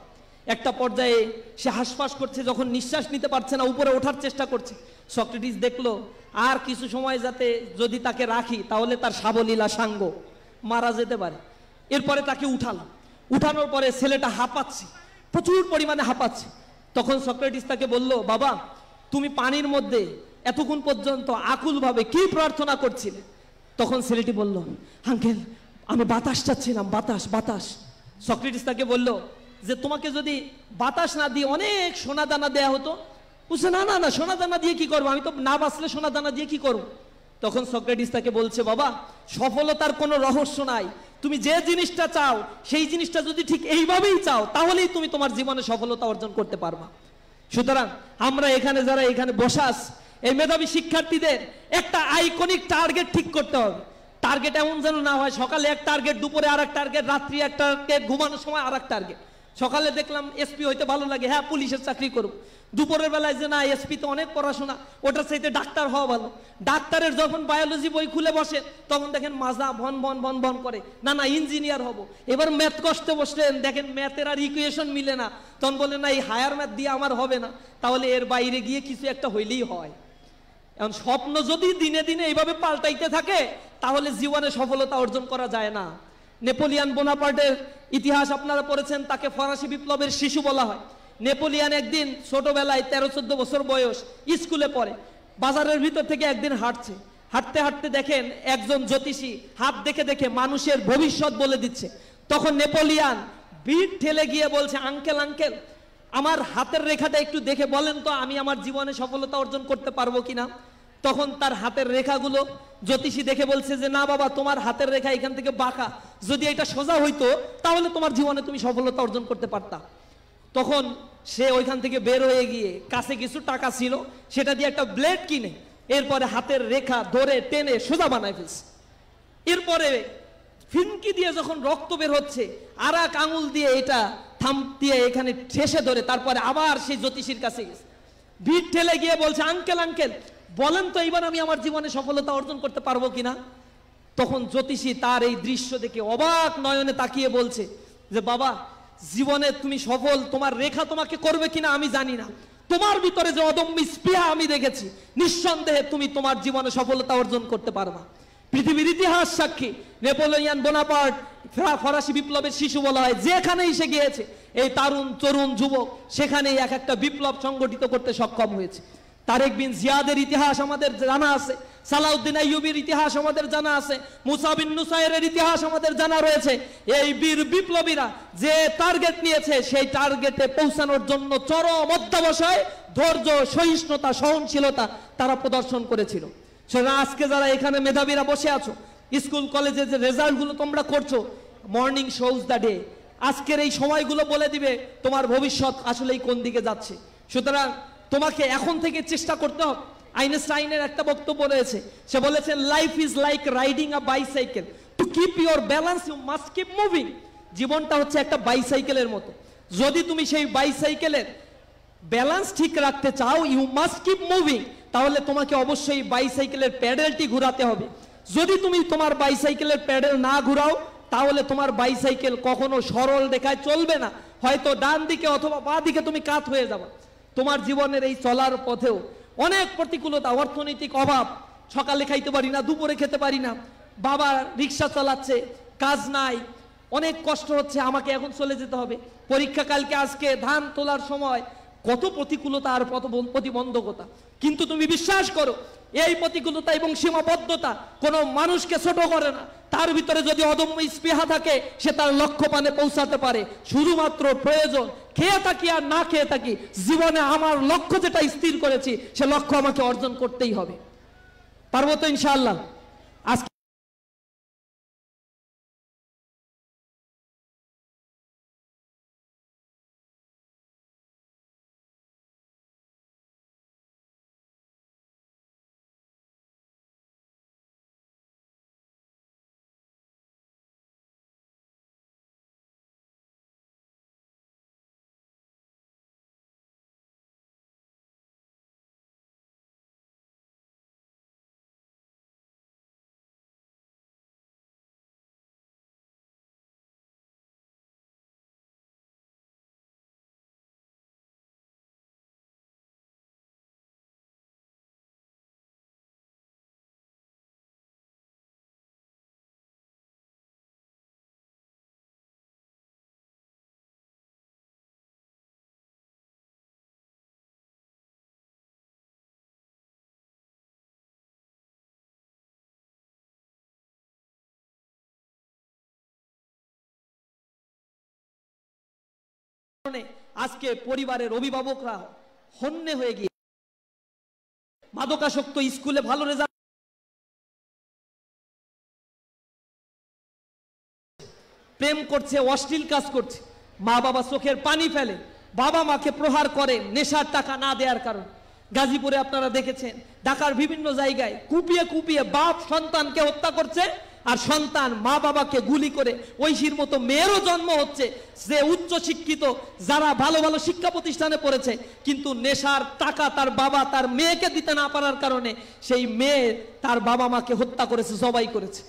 একটা পর্যায়ে সে হাঁসফাঁস করছে, যখন নিঃশ্বাস নিতে পারছে না, উপরে ওঠার চেষ্টা করছে। সক্রেটিস দেখলো আর কিছু সময় যাতে যদি তাকে রাখি তাহলে তার সাবলীলা সাঙ্গ মারা যেতে পারে। এরপরে তাকে উঠালো। উঠানোর পরে ছেলেটা হাঁপাচ্ছে, প্রচুর পরিমাণে হাঁপাচ্ছে। তখন সক্রেটিস তাকে বলল, বাবা তুমি পানির মধ্যে এতক্ষণ পর্যন্ত আকুলভাবে কি প্রার্থনা করছিলে? তখন ছেলেটি বলল, আঙ্কেল আমি বাতাস চাচ্ছিলাম, বাতাস বাতাস। সক্রেটিস তাকে বলল যে তোমাকে যদি বাতাস না দিয়ে অনেক সোনা দানা দেয়া হতো? বুঝছে, না না না, সোনা দানা দিয়ে কি করবো, আমি তো না বাঁচলে সোনা দানা দিয়ে কি করবো? তখন সক্রেটিস তাকে বলছে, বাবা সফলতার কোনো রহস্য নাই, তুমি যে জিনিসটা চাও সেই জিনিসটা যদি ঠিক এইভাবেই চাও তাহলেই তুমি তোমার জীবনে সফলতা অর্জন করতে পারবা। সুতরাং আমরা এখানে যারা এখানে বসে আছি, এই মেধাবী শিক্ষার্থীদের একটা আইকনিক টার্গেট ঠিক করতে হবে। টার্গেট এমন যেন না হয় সকালে এক টার্গেট, দুপুরে আর এক টার্গেট, রাত্রি এক টার্গেট, ঘুমানোর সময় আর এক টার্গেট। সকালে দেখলাম এসপি হইতে ভালো লাগে, হ্যাঁ পুলিশের চাকরি করব। দুপুরের বেলায় যে না এসপি তো অনেক পড়াশোনা, ওটার চাইতে ডাক্তার হওয়া ভালো। ডাক্তারের যখন বায়োলজি বই খুলে বসে তখন দেখেন মাজা ভন ভন ভন ভন করে, না না ইঞ্জিনিয়ার হব। এবার ম্যাথ কষ্টে বসলেন, দেখেন ম্যাথের আর ইকুয়েশন মিলে না, তখন বলে না এই হায়ার ম্যাথ দিয়ে আমার হবে না, তাহলে এর বাইরে গিয়ে কিছু একটা হইলেই হয়। এখন স্বপ্ন যদি দিনে দিনে এইভাবে পাল্টাইতে থাকে তাহলে জীবনে সফলতা অর্জন করা যায় না। নেপোলিয়ান বোনাপার্টের ইতিহাস আপনারা পড়েছেন, তাকে ফরাসি বিপ্লবের শিশু বলা হয়। নেপোলিয়ান একদিন ছোটবেলায় 13-14 বছর বয়স, স্কুলে পড়ে, বাজারের ভিতর থেকে একদিন হাঁটছে, হাঁটতে হাঁটতে দেখেন একজন জ্যোতিষী হাত দেখে দেখে মানুষের ভবিষ্যৎ বলে দিচ্ছে। তখন নেপোলিয়ান ভিড় ঠেলে গিয়ে বলছে, আঙ্কেল আঙ্কেল আমার হাতের রেখাটা একটু দেখে বলেন তো আমি আমার জীবনে সফলতা অর্জন করতে পারবো কিনা। তখন তার হাতের রেখাগুলো জ্যোতিষী দেখে বলছে যে না বাবা, তোমার হাতের রেখা এখান থেকে বাঁকা, যদি এটা সোজা হইতো তাহলে তোমার জীবনে তুমি সফলতা অর্জন করতে পারতা। তখন সে ওইখান থেকে বের হয়ে গিয়ে কাছে কিছু টাকা ছিল, সেটা দিয়ে একটা ব্লেড কিনে এরপরে হাতের রেখা ধরে টেনে সোজা বানায় ফেলছে। এরপরে ফিনকি দিয়ে যখন রক্ত বের হচ্ছে আর এক আঙুল দিয়ে এটা থাম দিয়ে এখানে ঠেসে ধরে তারপরে আবার সেই জ্যোতিষীর কাছে গেছে, ভিড় ঠেলে গিয়ে বলছে আঙ্কেল আঙ্কেল বলেন তো এইবার আমি আমার জীবনে সফলতা অর্জন করতে পারবো কিনা। তখন জ্যোতিষী তার এই দৃশ্য দেখে অবাক নয়নে তাকিয়ে বলছে যে বাবা, জীবনে তুমি সফল, তোমার রেখা তোমাকে করবে কিনা আমি জানি না, তোমার ভিতরে যে অদম্য স্পৃহা আমি দেখেছি, নিঃসন্দেহে তুমি তোমার জীবনে সফলতা অর্জন করতে পারবা। পৃথিবীর ইতিহাস সাক্ষী, নেপোলিয়ান বোনাপার্ট ফরাসি বিপ্লবের শিশু বলা হয়, যেখানেই সে গিয়েছে এই তরুণ যুবক সেখানেই এক একটা বিপ্লব সংগঠিত করতে সক্ষম হয়েছে। তারেক বিন জিয়াদের ইতিহাস আমাদের জানা আছে, সালাউদ্দিন আইয়ুবীর ইতিহাস আমাদের জানা আছে, মুসা বিন নুসাইরের ইতিহাস আমাদের জানা রয়েছে। এই বীর বিপ্লবীরা যে টার্গেট নিয়েছে সেই টার্গেটে পৌঁছানোর জন্য চরম অধ্যবসায়, ধৈর্য, সহিষ্ণুতা, সহনশীলতা তারা প্রদর্শন করেছিল। সেটা আজকে যারা এখানে মেধাবীরা বসে আছো, স্কুল কলেজে যে রেজাল্টগুলো তোমরা করছো, মর্নিং শোজ দ্য ডে, আজকের এই সময়গুলো বলে দিবে তোমার ভবিষ্যৎ আসলেই কোন দিকে যাচ্ছে। সুতরাং তোমাকে এখন থেকে চেষ্টা করতে হবে। আইনস্টাইনের একটা বক্তব্য রয়েছে, সে বলেছেন life is like riding a bicycle, to keep your balance you must keep moving. জীবনটা হচ্ছে একটা বাইসাইকেলের মতো, যদি তুমি সেই বাইসাইকেলের ব্যালেন্স ঠিক রাখতে চাও, ইউ মাস্ট কিপ মুভিং, তাহলে তোমাকে অবশ্যই বাইসাইকেলের প্যাডেলটি ঘোরাতে হবে। যদি তুমি তোমার বাইসাইকেলের প্যাডেল না ঘুরাও তাহলে তোমার বাইসাইকেল কখনো সরল রেখায় চলবে না, হয়তো ডান দিকে অথবা বাঁ দিকে তুমি কাত হয়ে যাবে। তোমার জীবনের এই চলার পথেও অনেক প্রতিকূলতা, অর্থনৈতিক অভাব, সকালে খাইতে পারি না, দুপুরে খেতে পারি না, বাবা রিক্সা চালাচ্ছে, কাজ নাই, অনেক কষ্ট হচ্ছে, আমাকে এখন চলে যেতে হবে, পরীক্ষা কালকে, আজকে ধান তোলার সময়, কত প্রতিকূলতা আর প্রতিবন্ধকতা। কিন্তু তুমি বিশ্বাস করো এই প্রতিকূলতা এবং সীমাবদ্ধতা কোনো মানুষকে ছোট করে না। তার ভিতরে যদি অদম্য স্পৃহা থাকে সে তার লক্ষ্যপানে পৌঁছাতে পারে। শুধুমাত্র প্রয়োজন খেয়ে থাকি আর না খেয়ে থাকি, জীবনে আমার লক্ষ্য যেটা স্থির করেছি সে লক্ষ্য আমাকে অর্জন করতেই হবে। পারবো তো ইনশাআল্লাহ। আজকে আজকে পরিবারের অভিভাবকরা হন্যে হয়ে গিয়ে মাদকাসক্ত স্কুলে ভালো রেজাল্ট, প্রেম করছে, অশ্লীল কাজ করছে, মা বাবা চোখের পানি ফেলে, বাবা মাকে প্রহার করে নেশার টাকা না দেওয়ার কারণে। গাজীপুরে আপনারা দেখেছেন, ঢাকার বিভিন্ন জায়গায় কুপিয়ে কুপিয়ে বাপ সন্তানকে হত্যা করছে, আর সন্তান মা বাবাকে গুলি করে ঐশীর মতো মেয়েরও জন্ম হচ্ছে, যে উচ্চ শিক্ষিত, যারা ভালো ভালো শিক্ষা প্রতিষ্ঠানে পড়েছে, কিন্তু নেশার টাকা তার বাবা তার মেয়েকে দিতে না পারার কারণে সেই মেয়ে তার বাবা মাকে হত্যা করেছে, জবাই করেছে।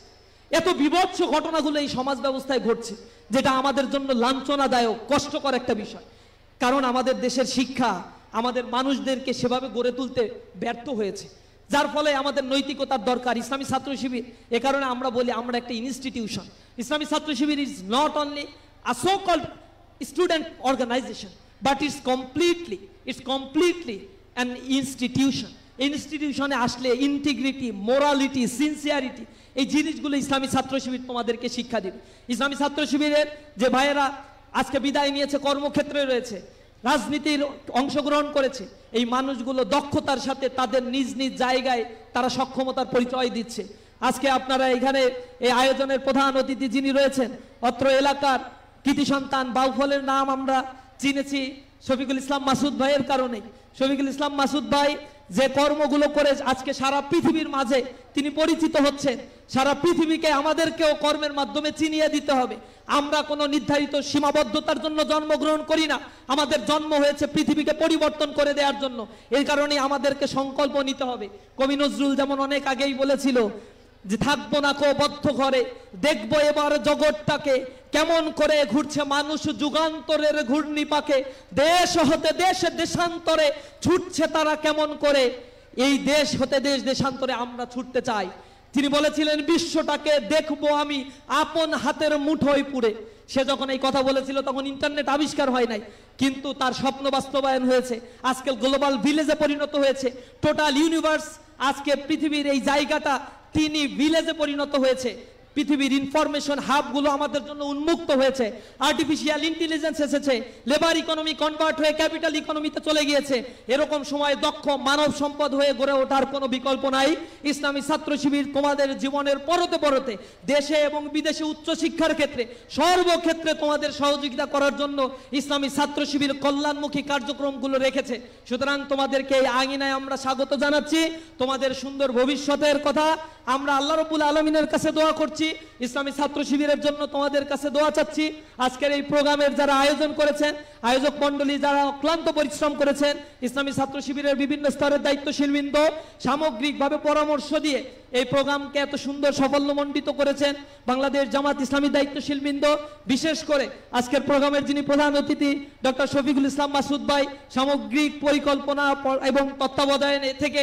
এত বিভৎস ঘটনাগুলো এই সমাজ ব্যবস্থায় ঘটছে, যেটা আমাদের জন্য লাঞ্ছনাদায়ক, কষ্টকর একটা বিষয়। কারণ আমাদের দেশের শিক্ষা আমাদের মানুষদেরকে সেভাবে গড়ে তুলতে ব্যর্থ হয়েছে, যার ফলে আমাদের নৈতিকতার দরকার। ইসলামী ছাত্র শিবির, এ কারণে আমরা বলি আমরা একটা institution. Islami Chhatra Shibir is not only a so called student organisation, but it's completely an institution. ইনস্টিটিউশনে আসলে ইন্টিগ্রিটি, মোরালিটি, সিনসিয়ারিটি, এই জিনিসগুলো ইসলামী ছাত্র শিবির তোমাদেরকে শিক্ষা দিবে। ইসলামী ছাত্র শিবিরের যে ভাইয়েরা আজকে বিদায় নিয়েছে, কর্মক্ষেত্রে রয়েছে, রাজনীতির অংশগ্রহণ করেছে, এই মানুষগুলো দক্ষতার সাথে তাদের নিজ নিজ জায়গায় তারা সক্ষমতার পরিচয় দিচ্ছে। আজকে আপনারা এখানে এই আয়োজনের প্রধান অতিথি যিনি রয়েছেন, অত্র এলাকার কৃতি সন্তান বাউফলের নাম আমরা চিনেছি শফিকুল ইসলাম মাসুদ ভাইয়ের কারণে। শফিকুল ইসলাম মাসুদ ভাই যে কর্মগুলো করে আজকে সারা পৃথিবীর মাঝে তিনি পরিচিত হচ্ছেন, সারা পৃথিবীকে আমাদেরকেও কর্মের মাধ্যমে চিনিয়ে দিতে হবে। আমরা কোনো নির্ধারিত সীমাবদ্ধতার জন্য জন্মগ্রহণ করি না, আমাদের জন্ম হয়েছে পৃথিবীকে পরিবর্তন করে দেওয়ার জন্য। এই কারণে আমাদেরকে সংকল্প নিতে হবে। কবি নজরুল যেমন অনেক আগেই বলেছিল যে থাকবো না কো বদ্ধ ঘরে, দেখবো এবার জগৎটাকে কেমন করে ঘুরছে মানুষ যুগান্তরের ঘূর্ণি পাকে, দেশ হতে দেশে দেশান্তরে ছুটছে তারা কেমন করে, এই দেশ হতে দেশ দেশান্তরে আমরা ছুটতে চাই। তিনি বলেছিলেন বিশ্বটাকে দেখবো আমি আপন হাতের মুঠোয় পুরে। সে যখন এই কথা বলেছিল তখন ইন্টারনেট আবিষ্কার হয় নাই, কিন্তু তার স্বপ্ন বাস্তবায়ন হয়েছে। আজকে গ্লোবাল ভিলেজে পরিণত হয়েছে, টোটাল ইউনিভার্স আজকে পৃথিবীর এই জায়গাটা তিনি ভিলেজে পরিণত হয়েছে। পৃথিবীর ইনফরমেশন হাবগুলো আমাদের জন্য উন্মুক্ত হয়েছে, আর্টিফিশিয়াল ইন্টেলিজেন্স এসেছে, লেবার ইকোনমি কনভার্ট হয়ে ক্যাপিটাল ইকোনমিতে চলে গিয়েছে। এরকম সময় দক্ষ মানব সম্পদ হয়ে গড়ে ওঠার কোনো বিকল্প নাই। ইসলামী ছাত্র শিবির তোমাদের জীবনের পরতে পরতে দেশে এবং বিদেশে উচ্চশিক্ষার ক্ষেত্রে সর্বক্ষেত্রে তোমাদের সহযোগিতা করার জন্য ইসলামী ছাত্র শিবির কল্যাণমুখী কার্যক্রমগুলো রেখেছে। সুতরাং তোমাদেরকে এই আঙিনায় আমরা স্বাগত জানাচ্ছি। তোমাদের সুন্দর ভবিষ্যতের কথা আমরা আল্লাহ রাব্বুল আলামিনের কাছে দোয়া করছি। ইসলামী ছাত্র শিবিরের জন্য তোমাদের কাছে দোয়া চাচ্ছি। আজকের এই প্রোগ্রামের যারা আয়োজন করেছেন, আয়োজক মণ্ডলী যারা অক্লান্ত পরিশ্রম করেছেন, ইসলামী ছাত্র শিবিরের বিভিন্ন স্তরের দায়িত্বশীল বৃন্দ সামগ্রিকভাবে পরামর্শ দিয়ে এই প্রোগ্রামকে এত সুন্দর সাফল্যমণ্ডিত করেছেন, বাংলাদেশ জামাত ইসলামী দায়িত্বশীল বৃন্দ, বিশেষ করে আজকের প্রোগ্রামের যিনি প্রধান অতিথি ডক্টর শফিকুল ইসলাম মাসুদ ভাই, সামগ্রিক পরিকল্পনা এবং তত্ত্বাবধানে থেকে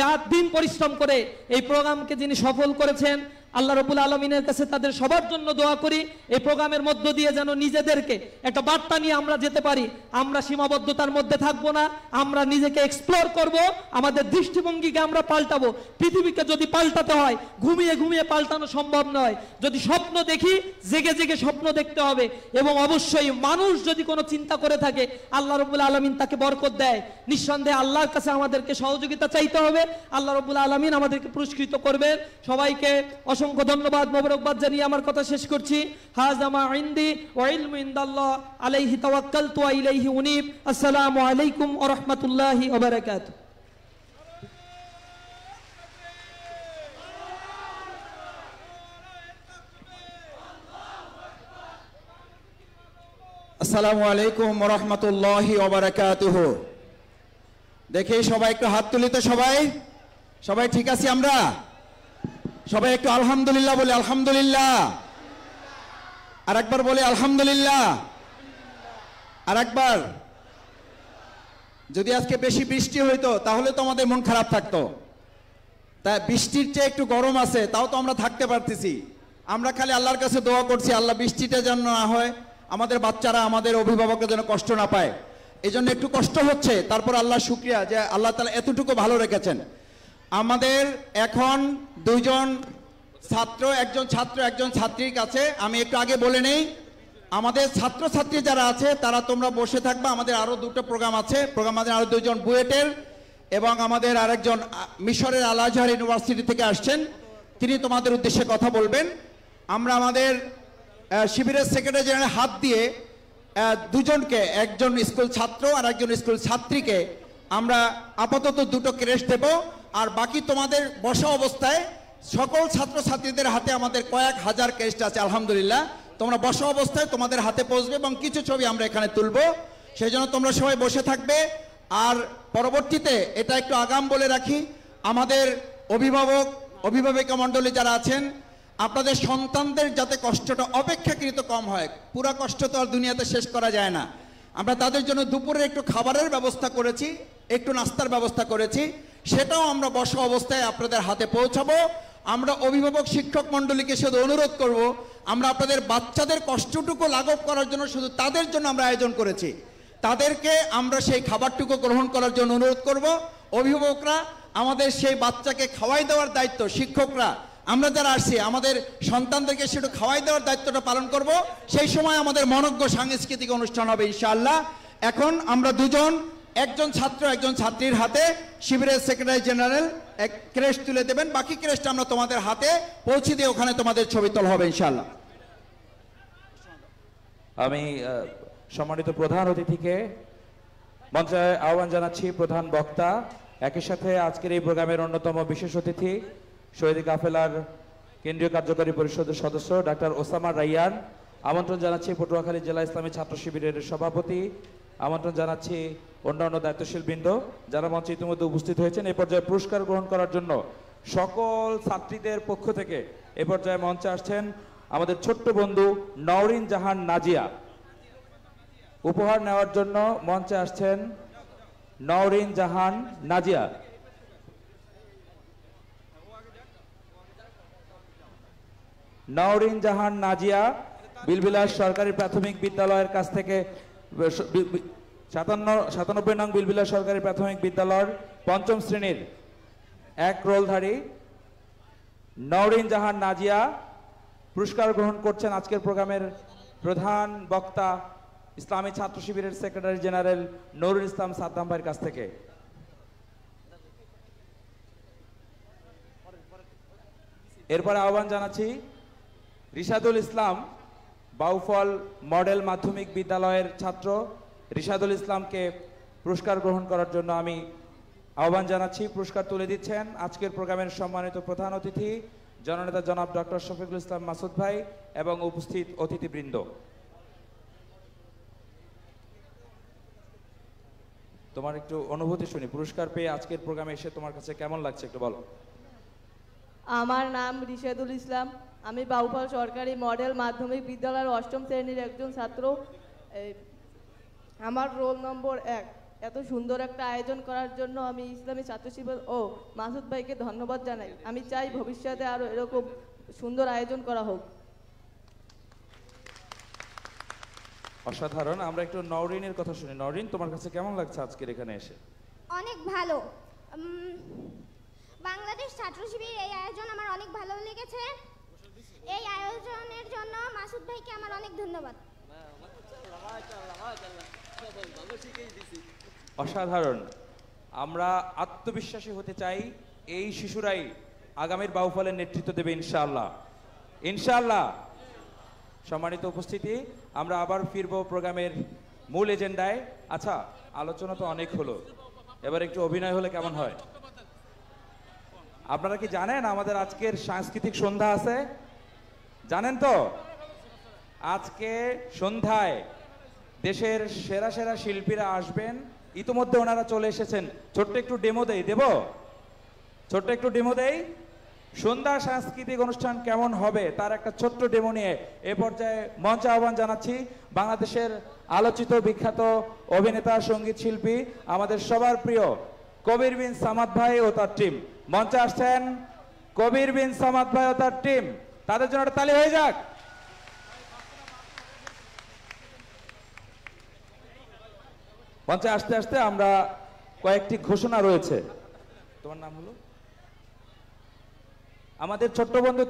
রাত দিন পরিশ্রম করে এই প্রোগ্রামকে যিনি সফল করেছেন, আল্লাহ রাব্বুল আলামিনের কাছে তাদের সবার জন্য দোয়া করি এই প্রোগ্রামের মধ্য দিয়ে যেন নিজেদেরকে একটা বার্তা নিয়ে আমরা যেতে পারি। আমরা সীমাবদ্ধতার মধ্যে থাকবো না, আমরা নিজেকে এক্সপ্লোর করব, আমাদের দৃষ্টিভঙ্গিকে আমরা পাল্টাবো। পৃথিবীকে যদি পাল্টাতে হয় ঘুমিয়ে ঘুমিয়ে পাল্টানো সম্ভব নয়। যদি স্বপ্ন দেখি জেগে জেগে স্বপ্ন দেখতে হবে, এবং অবশ্যই মানুষ যদি কোনো চিন্তা করে থাকে আল্লাহ রাব্বুল আলামিন তাকে বরকত দেয়। নিঃসন্দেহে আল্লাহর কাছে আমাদেরকে সহযোগিতা চাইতে হবে, আল্লাহ রাব্বুল আলামিন আমাদেরকে পুরস্কৃত করবেন। সবাইকে অসংখ্য ধন্যবাদ, মোবারকবাদ জানিয়ে আমার কথা শেষ করছি। হাযা মা ইনদি ওয়া ইলমু ইনদাল্লাহ আলাইহি তাওয়াক্কালতু ওয়া ইলাইহি উনীব। আসসালামু আলাইকুম ওয়া রাহমাতুল্লাহি ওয়া বারাকাতুহু। আসসালামু আলাইকুম ওয়া রাহমাতুল্লাহি ওয়া বারাকাতুহু। দেখি সবাই একটু হাত তুলি তো, সবাই সবাই ঠিক আছি আমরা? সবাই একটু আলহামদুলিল্লাহ বলে, আলহামদুলিল্লাহ। আর একবার বলে আলহামদুলিল্লাহ, আর একবার। যদি আজকে বেশি বৃষ্টি হইতো তাহলে তো আমাদের মন খারাপ থাকতো, তাই বৃষ্টির চেয়ে একটু গরম আছে, তাও তো আমরা থাকতে পারতেছি। আমরা খালি আল্লাহর কাছে দোয়া করছি আল্লাহ বৃষ্টিটা যেন না হয়, আমাদের বাচ্চারা আমাদের অভিভাবকরা যেন কষ্ট না পায়। এই জন্য একটু কষ্ট হচ্ছে, তারপর আল্লাহ শুকরিয়া যে আল্লাহ তাআলা এতটুকু ভালো রেখেছেন। আমাদের এখন দুইজন ছাত্র, একজন ছাত্র একজন ছাত্রীর কাছে আমি একটু আগে বলে নেই, আমাদের ছাত্রছাত্রী যারা আছে তারা তোমরা বসে থাকবা। আমাদের আরো দুটো প্রোগ্রাম আছে, প্রোগ্রাম আমাদের আরো দুইজন বুয়েটের এবং আমাদের আরেকজন মিশরের আল আজহার ইউনিভার্সিটি থেকে আসছেন, তিনি তোমাদের উদ্দেশ্যে কথা বলবেন। আমরা আমাদের শিবিরের সেক্রেটারি জেনারেল হাত দিয়ে দুজনকে, একজন স্কুল ছাত্র আর একজন স্কুল ছাত্রীকে আমরা আপাতত দুটো ক্রেস্ট দেব। আর বাকি তোমাদের বসা অবস্থায় সকল ছাত্রছাত্রীদের হাতে আমাদের কয়েক হাজার ক্রেস্ট আছে আলহামদুলিল্লাহ। তোমরা বসা অবস্থায় তোমাদের হাতে পৌঁছবে এবং কিছু ছবি আমরা এখানে তুলব, সেই জন্য তোমরা সবাই বসে থাকবে। আর পরবর্তীতে এটা একটু আগাম বলে রাখি, আমাদের অভিভাবিকা মণ্ডলী যারা আছেন, আপনাদের সন্তানদের যাতে কষ্টটা অপেক্ষাকৃত কম হয়, পুরা কষ্ট তো আর দুনিয়াতে শেষ করা যায় না, আমরা তাদের জন্য দুপুরে একটু খাবারের ব্যবস্থা করেছি, একটু নাস্তার ব্যবস্থা করেছি, সেটাও আমরা বসা অবস্থায় আপনাদের হাতে পৌঁছাবো। আমরা অভিভাবক শিক্ষক মণ্ডলীকে শুধু অনুরোধ করব, আমরা আপনাদের বাচ্চাদের কষ্টটুকু লাঘব করার জন্য শুধু তাদের জন্য আমরা আয়োজন করেছি, তাদেরকে আমরা সেই খাবারটুকু গ্রহণ করার জন্য অনুরোধ করব। অভিভাবকরা আমাদের সেই বাচ্চাকে খাওয়াই দেওয়ার দায়িত্ব, শিক্ষকরা আমরা যারা আসছি আমাদের সন্তানদেরকে সেটা খাওয়াই দেওয়ার দায়িত্বটা পালন করব। সেই সময় আমাদের মনোজ্ঞ সাংস্কৃতিক অনুষ্ঠান হবে ইনশাআল্লাহ। এখন আমরা দুজন, একজন ছাত্র একজন ছাত্রীর হাতে শিবিরের সেক্রেটারি জেনারেল এক ক্রেস্ট তুলে দেবেন, বাকি ক্রেস্ট আমরা তোমাদের হাতে পৌঁছে দিয়ে ওখানে তোমাদের ছবি তোলা হবে ইনশাআল্লাহ। আমি সম্মানিত প্রধান অতিথিকে মঞ্চে আহ্বান জানাচ্ছি, প্রধান বক্তা, একই সাথে আজকের এই প্রোগ্রামের অন্যতম বিশেষ অতিথি শহীদ কাফেলার কেন্দ্রীয় কার্যকরী পরিষদের সদস্য ডাক্তার ওসামা রাইয়ান। আমন্ত্রণ জানাচ্ছি পটুয়াখালী জেলা ইসলামী ছাত্র শিবিরের সভাপতি। আমন্ত্রণ জানাচ্ছি অন্যান্য দায়িত্বশীল বৃন্দ যারা মঞ্চে ইতিমধ্যে উপস্থিত হয়েছেন। এ পর্যায়ে পুরস্কার গ্রহণ করার জন্য সকল ছাত্রীদের পক্ষ থেকে এ পর্যায়ে মঞ্চে আসছেন আমাদের ছোট্ট বন্ধু নওরিন জাহান নাজিয়া। উপহার নেওয়ার জন্য মঞ্চে আসছেন নওরিন জাহান নাজিয়া। নওরিন জাহান নাজিয়া বিলবিলাস সরকারি প্রাথমিক বিদ্যালয়ের কাছ থেকে 97 নং বিলবিলাস সরকারি প্রাথমিক বিদ্যালয়ের পঞ্চম শ্রেণীর এক রোলধারী নওরিন জাহান নাজিয়া পুরস্কার গ্রহণ করছেন আজকের প্রোগ্রামের প্রধান বক্তা ইসলামী ছাত্র শিবিরের সেক্রেটারি জেনারেল নুরুল ইসলাম সাদ্দাম ভাইয়ের কাছ থেকে। এরপরে আহ্বান জানাচ্ছি রিশাদুল ইসলাম, বাউফল মডেল মাধ্যমিক বিদ্যালয়ের ছাত্র রিশাদুল ইসলামকে পুরস্কার গ্রহণ করার জন্য আমি আহ্বান জানাচ্ছি। পুরস্কার তুলে দিচ্ছেন আজকের প্রোগ্রামের সম্মানিত প্রধান অতিথি জননেতা জনাব ডক্টর শফিকুল ইসলাম মাসুদ ভাই এবং উপস্থিত অতিথিবৃন্দ। তোমার একটু অনুভূতি শুনি, পুরস্কার পেয়ে আজকের প্রোগ্রামে এসে তোমার কাছে কেমন লাগছে একটু বলো। আমার নাম রিশাদুল ইসলাম, আমি বাউফল সরকারি মডেল মাধ্যমিক বিদ্যালয়ের অষ্টম শ্রেণীর একজন ছাত্র। আমার রোল নম্বর 1। এত সুন্দর একটা আয়োজন করার জন্য আমি ইসলামী ছাত্র শিবির ও মাসুদ ভাইকে ধন্যবাদ জানাই। আমি চাই ভবিষ্যতে আরো এরকম সুন্দর আয়োজন করা হোক। অসাধারণ। আমরা একটু নওরিনের কথা শুনি। নওরিন, তোমার কাছে কেমন লাগছে আজকের এখানে এসে? অনেক ভালো। বাংলাদেশ ছাত্র শিবির এই আয়োজন আমার অনেক ভালো লেগেছে। এই আয়োজনের জন্য মাসুদ ভাইকে আমার অনেক ধন্যবাদ। অসাধারণ। আমরা আত্মবিশ্বাসী হতে চাই, এই শিশুরাই আগামীর বাউফলের নেতৃত্ব দেবে ইনশাআল্লাহ। ইনশাআল্লাহ। সম্মানিত উপস্থিতি, আমরা আবার ফিরবো প্রোগ্রামের মূল এজেন্ডায়। আচ্ছা, আলোচনা তো অনেক হলো, এবার একটু অভিনয় হলে কেমন হয়? আপনারা কি জানেন আমাদের আজকের সাংস্কৃতিক সন্ধ্যা আছে? জানেন তো? আজকে সন্ধ্যায় দেশের সেরা সেরা শিল্পীরা আসবেন, ইতিমধ্যে ওনারা চলে এসেছেন। ছোট্ট একটু ডেমো দেব, ছোট্ট একটু ডেমো দেই। সন্ধ্যা সাংস্কৃতিক অনুষ্ঠান কেমন হবে তার একটা ছোট্ট ডেমো নিয়ে এ পর্যায়ে মঞ্চে আহ্বান জানাচ্ছি বাংলাদেশের আলোচিত বিখ্যাত অভিনেতা সঙ্গীত শিল্পী আমাদের সবার প্রিয় কবির বিন সামাদ ভাই ও তার টিম। মঞ্চে আসছেন কবির বিন সামাদ ভাই ও তার টিম, তাদের জন্য একটা তালি হয়ে যাক। মঞ্চে আসতে আসতে আমরা কয়েকটি ঘোষণা রয়েছে। তোমার নাম হলো? আমাদের ছোট্ট বন্ধু